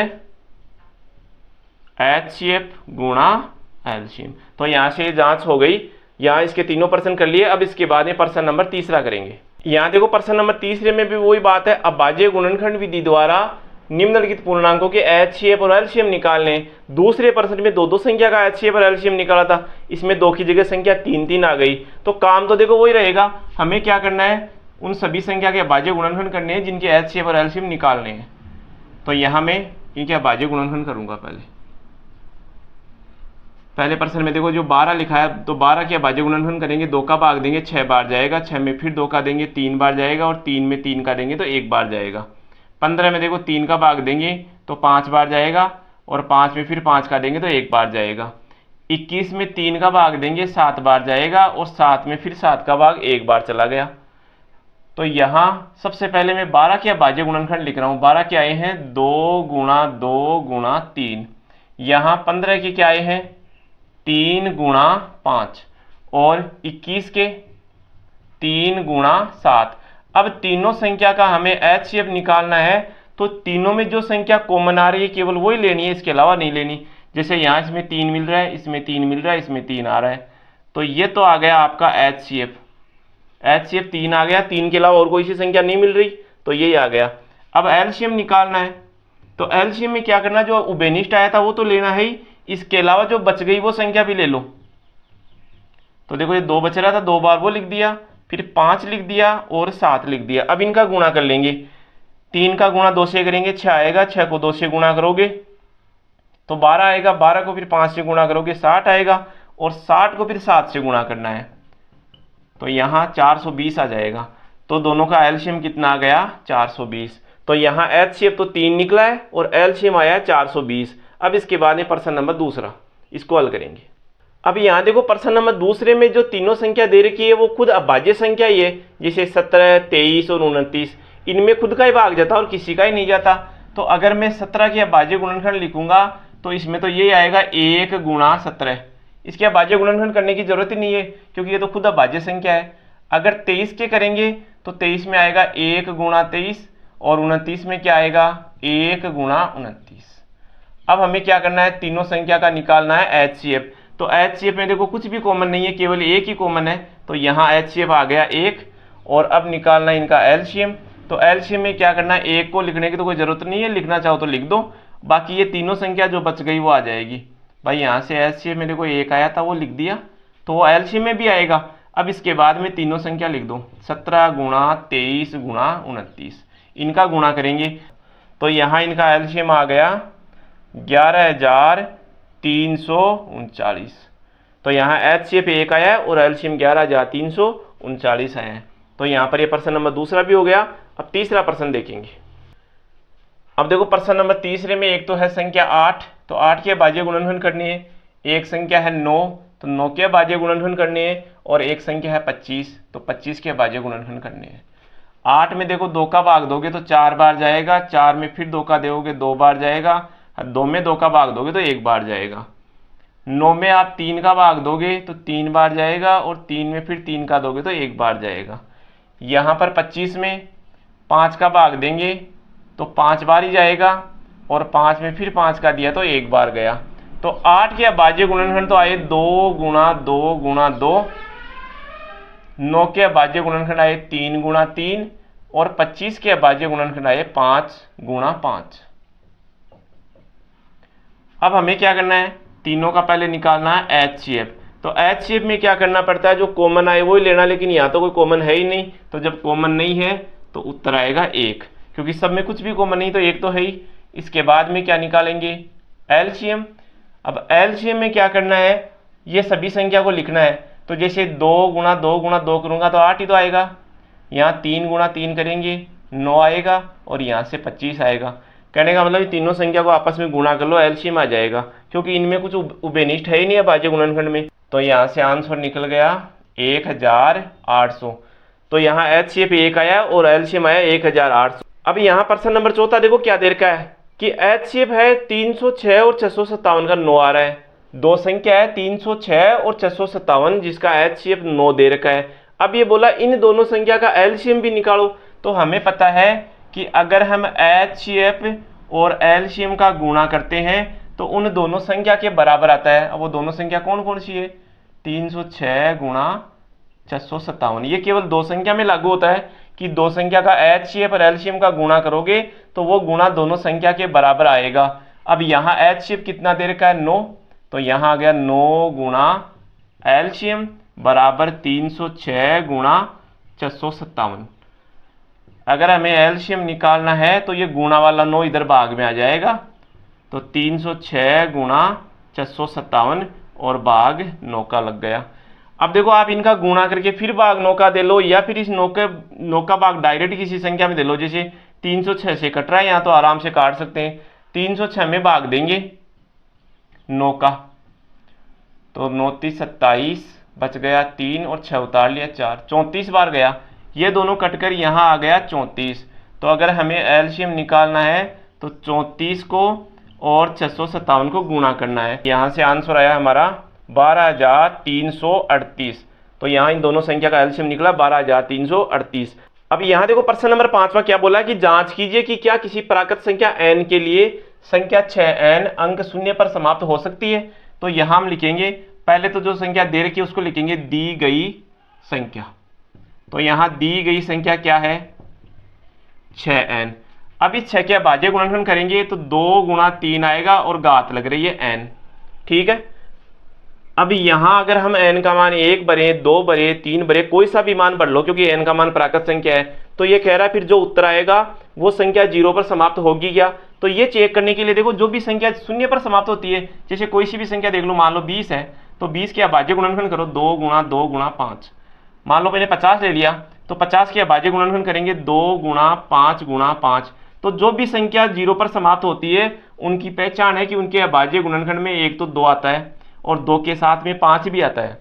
HCF गुणा LCM। तो यहां से जांच हो गई, यहाँ इसके तीनों प्रश्न कर लिए। अब इसके बाद में प्रश्न नंबर तीसरा करेंगे। यहाँ देखो प्रश्न नंबर तीसरे में भी वही बात है, अभाज्य गुणनखंड विधि द्वारा निम्नलिखित पूर्णांकों के HCF और LCM निकालने। दूसरे प्रश्न में दो संख्या का HCF और LCM निकाला था, इसमें 2 की जगह संख्या 3 आ गई। तो काम तो देखो वही रहेगा, हमें क्या करना है, उन सभी संख्या के अभाज्य गुणनखंड करने हैं जिनके HCF और LCM निकालने हैं। तो यहाँ मैं इनके अभाज्य गुणनखंड करूंगा। पहले प्रश्न में देखो जो 12 लिखा है, तो 12 के अभाज्य गुणनखंड करेंगे, 2 का भाग देंगे 6 बार जाएगा, 6 में फिर 2 का देंगे 3 बार जाएगा, और 3 में 3 का देंगे तो 1 बार जाएगा। 15 में देखो 3 का भाग देंगे तो 5 बार जाएगा, और 5 में फिर 5 का देंगे तो 1 बार जाएगा। 21 में 3 का भाग देंगे 7 बार जाएगा, और 7 में फिर 7 का भाग 1 बार चला गया। तो यहाँ सबसे पहले मैं 12 के अभाज्य गुणनखंड लिख रहा हूँ। 12 के आए हैं 2 गुणा 2 गुणा 3। यहाँ 15 के क्या आए हैं 3 गुणा 5, और 21 के 3 गुणा 7। अब तीनों संख्या का हमें HCF निकालना है, तो तीनों में जो संख्या कॉमन आ रही है केवल वही लेनी है, इसके अलावा नहीं लेनी। जैसे यहाँ इसमें 3 मिल रहा है, इसमें 3 मिल रहा है, इसमें 3 आ रहा है, तो ये तो आ गया आपका HCF 3 आ गया। 3 के अलावा और कोई सी संख्या नहीं मिल रही, तो यही आ गया। अब LCM निकालना है, तो LCM में क्या करना, जो उभयनिष्ठ आया था वो तो लेना है ही, इसके अलावा जो बच गई वो संख्या भी ले लो। तो देखो ये 2 बच रहा था, 2 बार वो लिख दिया, फिर 5 लिख दिया और 7 लिख दिया। अब इनका गुणा कर लेंगे, 3 का गुणा 2 से करेंगे 6 आएगा, 6 को 2 से गुणा करोगे तो 12 आएगा, 12 को फिर 5 से गुणा करोगे 60 आएगा, और 60 को फिर 7 से गुणा करना है, तो यहाँ 420 आ जाएगा। तो दोनों का LCM कितना आ गया 420। तो यहाँ HCF तो 3 निकला है और LCM आया है 420। अब इसके बाद में प्रश्न नंबर दूसरा, इसको हल करेंगे। अब यहाँ देखो प्रश्न नंबर दूसरे में जो तीनों संख्या दे रखी है वो खुद अभाज्य संख्या ही है, जैसे 17, 23 और 29। इनमें खुद का ही भाग जाता और किसी का ही नहीं जाता। तो अगर मैं 17 के अभाज्य गुणनखंड लिखूंगा तो इसमें तो ये आएगा 1 गुणा 17। इसके अभाज्य गुणनखंड करने की जरूरत ही नहीं है, क्योंकि ये तो खुद अभाज्य संख्या है। अगर 23 के करेंगे तो 23 में आएगा 1 गुणा 23, और 29 में क्या आएगा 1 गुणा 29। अब हमें क्या करना है, तीनों संख्या का निकालना है HCF। तो HCF में देखो कुछ भी कॉमन नहीं है, केवल 1 ही कॉमन है, तो यहाँ HCF आ गया 1। और अब निकालना है इनका LCM। तो LCM में क्या करना है, 1 को लिखने की तो कोई जरूरत नहीं है, लिखना चाहो तो लिख दो, बाकी ये तीनों संख्या जो बच गई वो आ जाएगी। भाई यहाँ से HCF में देखो 1 आया था वो लिख दिया, तो वो LCM में भी आएगा। अब इसके बाद में तीनों संख्या लिख दो, 17 गुणा 23 गुणा 29, इनका गुणा करेंगे तो यहाँ इनका LCM आ गया 11,339। तो यहाँ HCF 1 आया है और LCM 11,339 आया है। तो यहाँ पर ये प्रश्न नंबर दूसरा भी हो गया। अब तीसरा प्रश्न देखेंगे। अब देखो प्रश्न नंबर तीसरे में एक तो है संख्या 8, तो 8 के अभाज्य गुणनखंड करनी है। एक संख्या है 9, तो 9 के अभाज्य गुणनखंड करने हैं। और एक संख्या है 25, तो 25 के अभाज्य गुणनखंड करने हैं। 8 में देखो 2 का भाग दोगे तो 4 बार जाएगा, 4 में फिर 2 का दोगे 2 बार जाएगा, 2 में 2 का भाग दोगे तो 1 बार जाएगा। 9 में आप 3 का भाग दोगे तो 3 बार जाएगा, और 3 में फिर 3 का दोगे तो 1 बार जाएगा। यहाँ पर 25 में 5 का भाग देंगे तो 5 बार ही जाएगा, और 5 में फिर 5 का दिया तो 1 बार गया। तो 8 के अभाज्य गुणनखंड तो आए 2 गुणा 2 गुणा 2। 9 के अभाज्य गुणनखंड आए 3 गुणा 3, और 25 के अभाज्य गुणनखंड आए 5 गुणा 5। अब हमें क्या करना है, तीनों का पहले निकालना है HCF। तो HCF में क्या करना पड़ता है, जो कॉमन आए वो ही लेना, लेकिन यहाँ तो कोई कॉमन है ही नहीं, तो जब कॉमन नहीं है तो उत्तर आएगा 1, क्योंकि सब में कुछ भी कॉमन नहीं तो 1 तो है ही। इसके बाद में क्या निकालेंगे, LCM। अब LCM में क्या करना है, ये सभी संख्या को लिखना है, तो जैसे 2 गुणा 2 गुणा 2 करूँगा तो 8 ही तो आएगा, यहाँ 3 गुणा 3 करेंगे 9 आएगा, और यहाँ से 25 आएगा। कहने का मतलब तीनों संख्या को आपस में गुणा कर लो, LCM आ जाएगा, क्योंकि इनमें कुछ उभयनिष्ठ है ही नहीं अभाज्य गुणनखंड में। तो यहाँ से आंसर निकल गया 1800। तो यहाँ HCF 1 आया और LCM आया 1800। अब यहाँ प्रश्न नंबर 4 देखो क्या दे रखा है कि HCF है 306 और 657 का 9 आ रहा है। दो संख्या है 306 और 657 जिसका HCF 9 दे रखा है। अब ये बोला इन दोनों संख्या का LCM भी निकालो, तो हमें पता है कि अगर हम HCF और LCM का गुणा करते हैं तो उन दोनों संख्या के बराबर आता है। अब वो दोनों संख्या कौन कौन सी है, 306 गुणा 657। ये केवल दो संख्या में लागू होता है कि दो संख्या का HCF और LCM का गुणा करोगे तो वो गुणा दोनों संख्या के बराबर आएगा। अब यहाँ HCF कितना दे रखा है, 9, तो यहाँ आ गया 9 गुणा LCM बराबर 306 गुणा 657। अगर हमें LCM निकालना है तो ये गुणा वाला 9 इधर भाग में आ जाएगा, तो 306 गुणा 657 और भाग 9 का लग गया। अब देखो आप इनका गुणा करके फिर भाग 9 का दे लो, या फिर इस 9 का भाग डायरेक्ट किसी संख्या में दे लो। जैसे 306 से कट रहा है यहाँ तो आराम से काट सकते हैं, 306 में भाग देंगे 9 का, तो 9 3 27 बच गया 3 और 6 उतार लिया 4, 34 बार गया। ये दोनों कटकर यहाँ आ गया 34। तो अगर हमें LCM निकालना है तो 34 को और 657 को गुणा करना है। यहाँ से आंसर आया हमारा 12338। तो यहाँ इन दोनों संख्या का LCM निकला 12338। अब यहाँ देखो प्रश्न नंबर 5 क्या बोला कि जांच कीजिए कि क्या किसी प्राकृत संख्या n के लिए संख्या 6n अंक शून्य पर समाप्त हो सकती है। तो यहाँ हम लिखेंगे, पहले तो जो संख्या दे रखी है उसको लिखेंगे दी गई संख्या। तो यहाँ दी गई संख्या क्या है, 6n। अब इस 6 के अभाज्य गुणनखंड करेंगे तो 2 गुणा 3 आएगा और घात लग रही है n, ठीक है। अब यहाँ अगर हम n का मान 1 भरे, 2 भरे, 3 भरे, कोई सा भी मान भर लो क्योंकि n का मान प्राकृत संख्या है, तो ये कह रहा है फिर जो उत्तर आएगा वो संख्या 0 पर समाप्त होगी क्या। तो ये चेक करने के लिए देखो जो भी संख्या शून्य पर समाप्त होती है, जैसे कोई सी भी संख्या देख लो, मान लो 20 है तो 20 के अभाज्य गुणनखंड करो 2 गुणा 2 गुणा 5। मान लो मैंने 50 ले लिया तो 50 के अभाज्य गुणनखंड करेंगे 2 गुणा 5 गुणा 5। तो जो भी संख्या 0 पर समाप्त होती है उनकी पहचान है कि उनके अभाज्य गुणनखंड में एक तो 2 आता है और 2 के साथ में 5 भी आता है।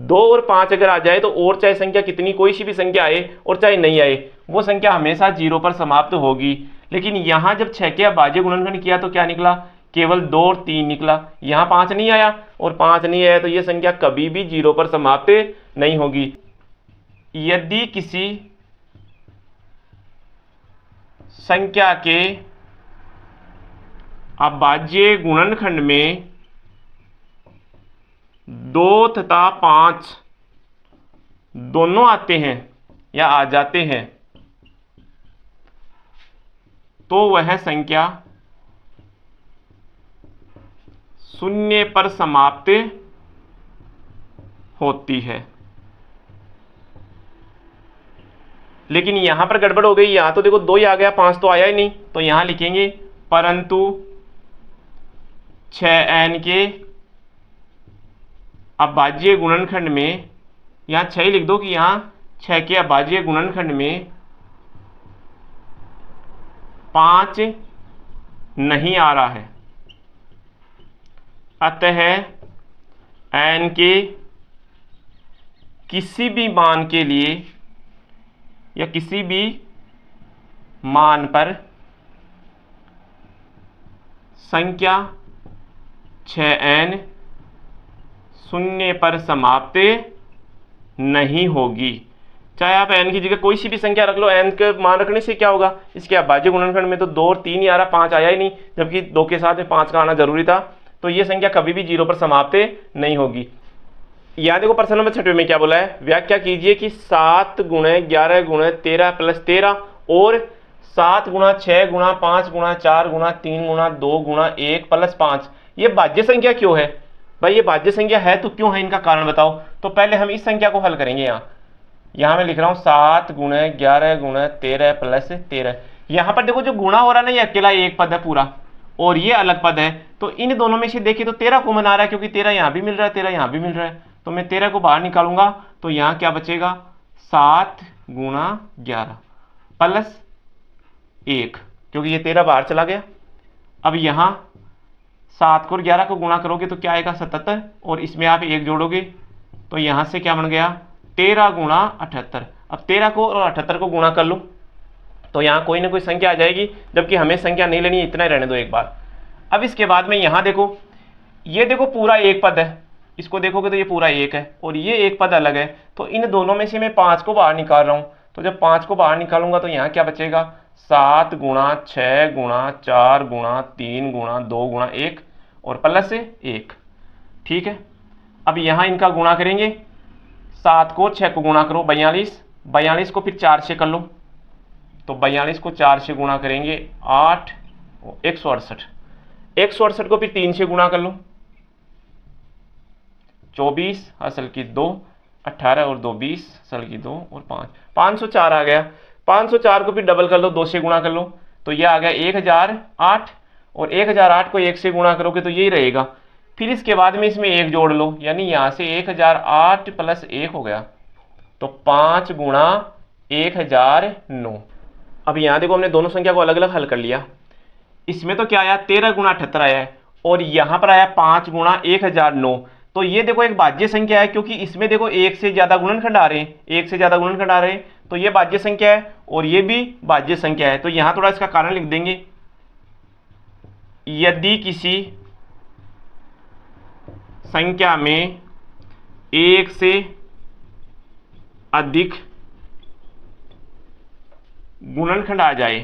2 और 5 अगर आ जाए तो और चाहे संख्या कितनी कोई सी भी संख्या आए और चाहे नहीं आए वो संख्या हमेशा 0 पर समाप्त होगी। लेकिन यहाँ जब 6 के अभाज्य गुणनखंड किया तो क्या निकला, केवल 2 और 3 निकला, यहाँ 5 नहीं आया और 5 नहीं आया, तो ये संख्या कभी भी 0 पर समाप्त नहीं होगी। यदि किसी संख्या के अभाज्य गुणनखंड में 2 तथा 5 दोनों आते हैं या आ जाते हैं तो वह संख्या शून्य पर समाप्त होती है। लेकिन यहां पर गड़बड़ हो गई, यहां तो देखो 2 ही आ गया, 5 तो आया ही नहीं। तो यहां लिखेंगे परंतु 6n के अभाज्य गुणनखंड में, यहां 6 ही लिख दो कि यहां 6 के अभाज्य गुणनखंड में 5 नहीं आ रहा है, अतः n के किसी भी मान के लिए या किसी भी मान पर संख्या 6n शून्य पर समाप्त नहीं होगी। चाहे आप n की जगह कोई सी भी संख्या रख लो, n के मान रखने से क्या होगा, इसके अभाज्य गुणनखंड में तो 2 और 3 ही आ रहा, 5 आया ही नहीं, जबकि 2 के साथ में 5 का आना जरूरी था। तो ये संख्या कभी भी 0 पर समाप्त नहीं होगी। यहाँ देखो प्रश्न नंबर 6 में क्या बोला है, व्याख्या कीजिए कि 7 गुणे 11 गुणे 13 प्लस 13 और 7 गुणा 6 गुणा 5 गुणा 4 गुणा 3 गुणा 2 गुणा 1 प्लस 5 ये भाज्य संख्या क्यों है। भाई ये भाज्य संख्या है तो क्यों है, इनका कारण बताओ। तो पहले हम इस संख्या को हल करेंगे। यहाँ मैं लिख रहा हूँ 7 गुणे 11 गुणे 13 प्लस 13। यहाँ पर देखो जो गुणा हो रहा है ना, ये अकेला एक पद है पूरा और ये अलग पद है, तो इन दोनों में से देखिए तो 13 कॉमन आ रहा है, क्योंकि 13 यहाँ भी मिल रहा है, 13 यहाँ भी मिल रहा है। तो मैं 13 को बाहर निकालूंगा तो यहाँ क्या बचेगा, 7 गुणा 11 प्लस 1, क्योंकि ये 13 बाहर चला गया। अब यहाँ 7 को और 11 को गुणा करोगे तो क्या आएगा 77, और इसमें आप 1 जोड़ोगे तो यहाँ से क्या बन गया 13 गुणा 78। अब 13 को और 78 को गुणा कर लो तो यहाँ कोई ना कोई संख्या आ जाएगी, जबकि हमें संख्या नहीं लेनी, इतना ही रहने दो एक बार। अब इसके बाद में यहाँ देखो, ये देखो पूरा एक पद है, इसको देखोगे तो ये पूरा एक है और ये एक पद अलग है, तो इन दोनों में से मैं 5 को बाहर निकाल रहा हूँ। तो जब 5 को बाहर निकालूंगा तो यहाँ क्या बचेगा, 7 गुणा 6 गुणा 4 गुणा 3 गुणा 2 गुणा 1 और प्लस 1। ठीक है, अब यहाँ इनका गुणा करेंगे, 7 को 6 को गुणा करो 42, 42 को फिर 4 से कर लो, तो 42 को 4 से गुणा करेंगे 8, 168, 168 को फिर 3 से गुणा कर लो 24 असल की 2, 18 और 2 20 असल की 2 और 5, 504 आ गया। 504 को फिर डबल कर लो, 2 से गुणा कर लो तो ये आ गया 1008, और 1008 को 1 से गुणा करोगे तो यही रहेगा। फिर इसके बाद में इसमें 1 जोड़ लो, यानी यहाँ से 1008 प्लस 1 हो गया, तो 5 गुणा 1009। अब यहाँ देखो हमने दोनों संख्या को अलग अलग हल कर लिया। इसमें तो क्या आया 13 गुणा 78 आया है, और यहाँ पर आया 5 गुणा 1009। तो ये देखो एक भाज्य संख्या है, क्योंकि इसमें देखो एक से ज्यादा गुणनखंड आ रहे हैं, एक से ज्यादा गुणनखंड आ रहे हैं, तो ये भाज्य संख्या है और ये भी भाज्य संख्या है। तो यहाँ थोड़ा इसका कारण लिख देंगे, यदि किसी संख्या में एक से अधिक गुणनखंड आ जाए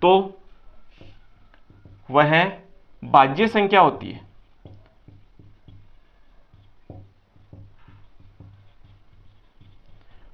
तो वह भाज्य संख्या होती है।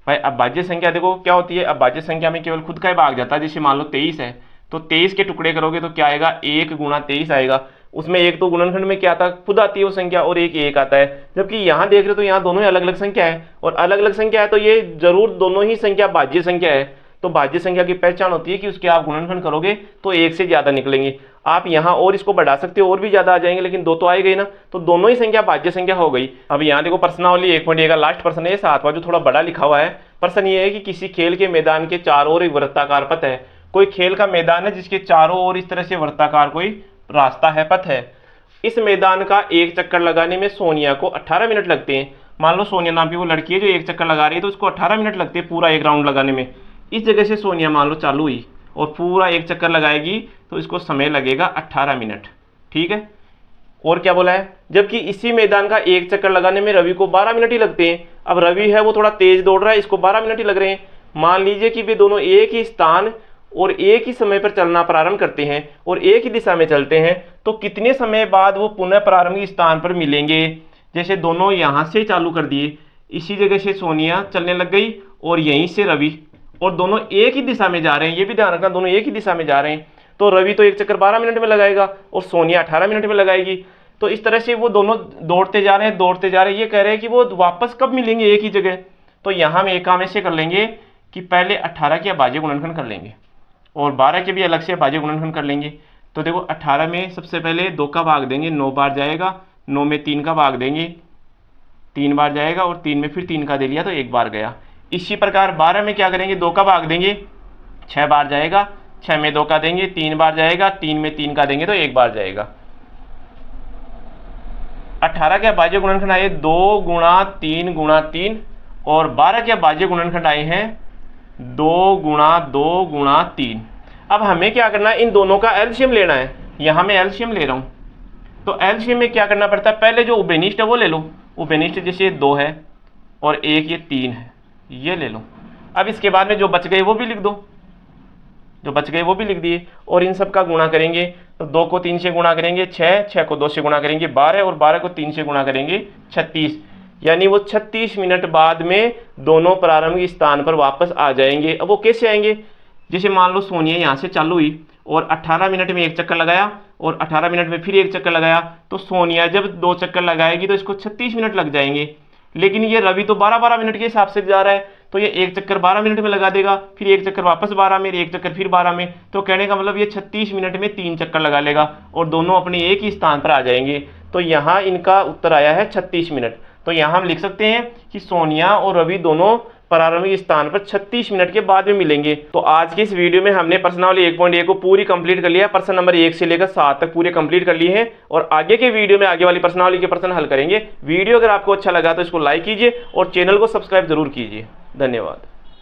भाई अब भाज्य संख्या देखो क्या होती है, अब भाज्य संख्या में केवल खुद का ही भाग जाता है। जैसे मान लो 23 है तो 23 के टुकड़े करोगे तो क्या आएगा 1 गुणा 23 आएगा। उसमें एक तो गुणनखंड में क्या आता खुद आती है वो संख्या, और एक आता है। जबकि यहाँ देख रहे हो तो यहाँ दोनों ही अलग अलग संख्या है, और अलग अलग संख्या है तो ये जरूर दोनों ही संख्या भाज्य संख्या है। तो भाज्य संख्या की पहचान होती है कि उसके आप गुणनखंड करोगे तो 1 से ज्यादा निकलेंगे। आप यहाँ और इसको बढ़ा सकते हो और भी ज्यादा आ जाएंगे, लेकिन 2 तो आए गई ना, तो दोनों ही संख्या भाज्य संख्या हो गई। अब यहाँ देखो प्रश्नावली 1.1 का लास्ट प्रश्न है, 7वां जो थोड़ा बड़ा लिखा हुआ है। प्रश्न ये है कि किसी खेल के मैदान के चारों ओर एक वृत्ताकार पथ है। कोई खेल का मैदान है जिसके चारों ओर इस तरह से वृत्ताकार कोई रास्ता है, पथ है। इस मैदान का एक चक्कर लगाने में सोनिया को 18 मिनट लगते हैं। मान लो सोनिया नाम की वो लड़की है जो एक चक्कर लगा रही है, तो उसको 18 मिनट लगते हैं पूरा एक राउंड लगाने में। इस जगह से सोनिया मान लो चालू हुई और पूरा एक चक्कर लगाएगी तो इसको समय लगेगा 18 मिनट। ठीक है, और क्या बोला है, जबकि इसी मैदान का एक चक्कर लगाने में रवि को 12 मिनट ही लगते हैं। अब रवि है वो थोड़ा तेज दौड़ रहा है, इसको 12 मिनट ही लग रहे हैं। मान लीजिए कि वे दोनों एक ही स्थान और एक ही समय पर चलना प्रारंभ करते हैं और एक ही दिशा में चलते हैं, तो कितने समय बाद वो पुनः प्रारंभिक स्थान पर मिलेंगे। जैसे दोनों यहाँ से चालू कर दिए, इसी जगह से सोनिया चलने लग गई और यहीं से रवि, और दोनों एक ही दिशा में जा रहे हैं। ये भी ध्यान रखना, दोनों एक ही दिशा में जा रहे हैं। तो रवि तो एक चक्कर 12 मिनट में लगाएगा और सोनिया 18 मिनट में लगाएगी। तो इस तरह से वो दोनों दौड़ते जा रहे हैं, दौड़ते जा रहे हैं। ये कह रहे हैं कि वो वापस कब मिलेंगे एक ही जगह। तो यहाँ हम एक काम ऐसे कर लेंगे कि पहले 18 के भाज्य गुणनखंड कर लेंगे और 12 के भी अलग से भाज्य गुणनखंड कर लेंगे। तो देखो 18 में सबसे पहले 2 का भाग देंगे, 9 बार जाएगा। 9 में 3 का भाग देंगे, 3 बार जाएगा, और 3 में फिर 3 का दे लिया तो 1 बार गया। इसी प्रकार 12 में क्या करेंगे, 2 का भाग देंगे, 6 बार जाएगा। 6 में 2 का देंगे, 3 बार जाएगा। 3 में 3 का देंगे तो 1 बार जाएगा। 18 के भाज्य गुणनखंड आए 2 गुणा 3 गुणा 3, और 12 के भाज्य गुणनखंड आए हैं 2 गुणा 2 गुणा 3। अब हमें क्या करना है, इन दोनों का एलसीएम लेना है। यहाँ मैं एलसीएम ले रहा हूँ, तो एलसीएम में क्या करना पड़ता है, पहले जो उभयनिष्ठ है वो ले लो। उभयनिष्ठ जैसे 2 है और 1 ये 3 है, ये ले लो। अब इसके बाद में जो बच गए वो भी लिख दो, जो बच गए वो भी लिख दिए, और इन सब का गुणा करेंगे। तो 2 को 3 से गुणा करेंगे 6, 6 को 2 से गुणा करेंगे 12, और 12 को 3 से गुणा करेंगे 36। यानी वो 36 मिनट बाद में दोनों प्रारंभिक स्थान पर वापस आ जाएंगे। अब वो कैसे आएंगे, जैसे मान लो सोनिया यहाँ से चालू हुई और 18 मिनट में एक चक्कर लगाया और 18 मिनट में फिर एक चक्कर लगाया, तो सोनिया जब 2 चक्कर लगाएगी तो इसको 36 मिनट लग जाएंगे। लेकिन ये रवि तो 12-12 मिनट के हिसाब से जा रहा है, तो ये एक चक्कर 12 मिनट में लगा देगा, फिर एक चक्कर वापस 12 में, एक चक्कर फिर 12 में। तो कहने का मतलब ये 36 मिनट में 3 चक्कर लगा लेगा और दोनों अपने एक ही स्थान पर आ जाएंगे। तो यहाँ इनका उत्तर आया है 36 मिनट। तो यहाँ हम लिख सकते हैं कि सोनिया और रवि दोनों प्रारंभिक स्थान पर 36 मिनट के बाद में मिलेंगे। तो आज की इस वीडियो में हमने प्रश्नावली 1.1 को पूरी कंप्लीट कर लिया है। प्रश्न नंबर 1 से लेकर 7 तक पूरे कंप्लीट कर लिए हैं और आगे के वीडियो में आगे वाली प्रश्नावली के प्रश्न हल करेंगे। वीडियो अगर आपको अच्छा लगा तो इसको लाइक कीजिए और चैनल को सब्सक्राइब जरूर कीजिए। धन्यवाद।